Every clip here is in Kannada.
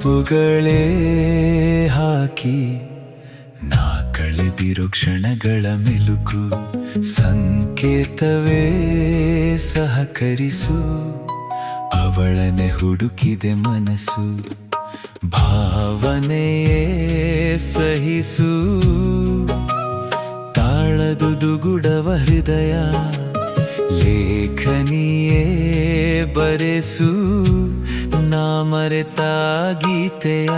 ನೆನಪುಗಳೇ ಹಾಕಿ ನಾ ಕಳೆದಿರೋ ಕ್ಷಣಗಳ ಮೆಲುಕು ಸಂಕೇತವೇ ಸಹಕರಿಸು ಅವಳನೆ ಹುಡುಕಿದೆ ಮನಸ್ಸು ಭಾವನೆಯೇ ಸಹಿಸು ತಾಳದುದು ಗುಡವ ಹೃದಯ ಲೇಖನಿಯೇ ಬರೆಸು ನಾ ಮರೆತ ಗೀತೆಯ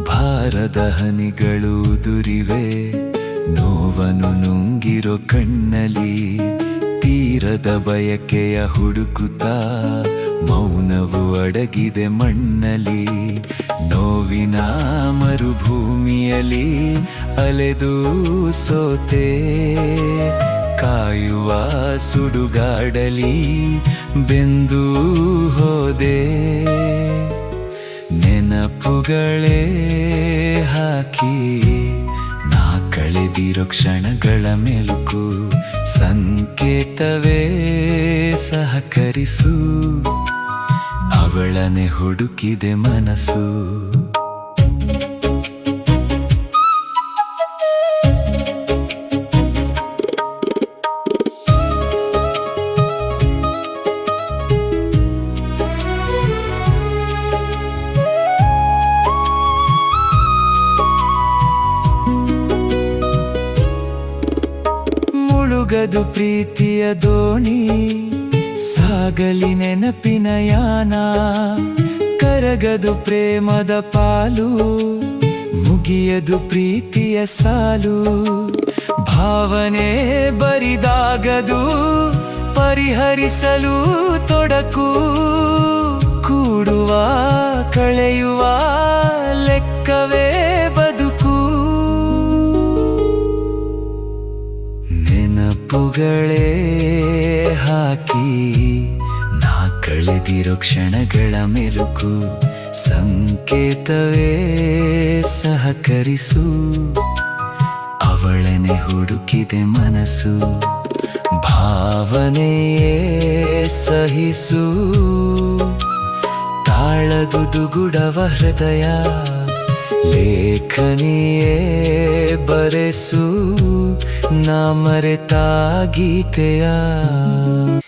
ಭಾರದ ಹನಿಗಳು ಉದುರಿವೆ ನೋವನ್ನು ನುಂಗಿರೋ ಕಣ್ಣಲ್ಲಿ ತೀರದ ಬಯಕೆಯ ಹುಡುಕುತ್ತಾ ಮೌನವು ಅಡಗಿದೆ ಮಣ್ಣಲ್ಲಿ ನೋವಿನ ಮರುಭೂಮಿಯಲ್ಲಿ ಅಲೆದು ಸೋತೆ ಕಾಯುವ ಸುಡುಗಾಡಲಿ ಬೆಂದು ಹೋದೆ ನೆನಪುಗಳೇ ಹಾಕಿ ನಾ ಕಳೆದಿರೋ ಕ್ಷಣಗಳ ಮೆಲುಕು ಸಂಕೇತವೇ ಸಹಕರಿಸು ಅವಳನೆ ಹುಡುಕಿದೆ ಮನಸ್ಸು ಮುಳುಗದು ಪ್ರೀತಿಯ ದೋಣಿ ಸಾಗಲಿ ನೆನಪಿನ ಯಾನ ಕರಗದು ಪ್ರೇಮದ ಪಾಲು ಮುಗಿಯದು ಪ್ರೀತಿಯ ಸಾಲು ಭಾವನೆ ಬರಿದಾಗದು ಪರಿಹರಿಸಲು ತೊಡಕು ಕೂಡುವ ಕಳೆಯುವ ಲೆಕ್ಕವೇ ಬದುಕು ನೆನಪುಗಳೇ ಹಾಕಿ ನಾ ಕಳೆದಿರೋ ಕ್ಷಣಗಳ ಮೆಲುಕು ಸಂಕೇತವೇ ಸಹಕರಿಸು ಅವಳನೆ ಹುಡುಕಿದೆ ಮನಸ್ಸು ಭಾವನೆಯೇ ಸಹಿಸು ತಾಳದುದು ಗುಡವ ಹೃದಯ ಲೇಖನಿಯೇ ಬರೆಸು ನಾ ಮರೆತ ಗೀತೆಯ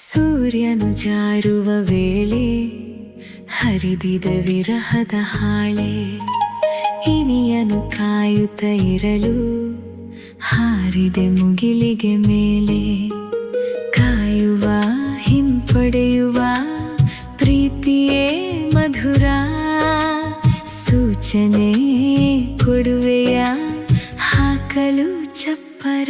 ಸೂರ್ಯನು ಜಾರುವ ವೇಳೆ ಹರಿದಿದ ವಿರಹದ ಹಾಳೆ ಇನಿಯನು ಕಾಯುತ್ತ ಇರಲು ಹಾರಿದೆ ಮುಗಿಲಿಗೆ ಮೇಲೆ ಕಾಯುವ ಹಿಂಪಡೆಯುವ ಪ್ರೀತಿಯೇ ಮಧುರ ಸೂಚನೆ ಕೊಡುವೆಯ ಹಾಕಲು ಚಪ್ಪರ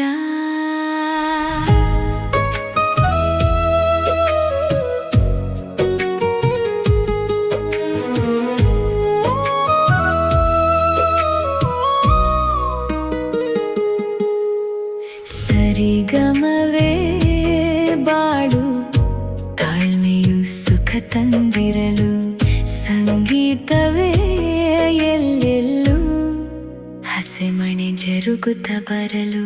ಸರಿಗಮವೇ ಬಾಳು ತಾಳ್ಮೆಯು ಸುಖ ತಂದಿರಲು ಸಂಗೀತವೇ ಎಲ್ಲೆಲ್ಲೂ ಹಸೆಮಣೆ ಜರುಗುತ್ತ ಬರಲು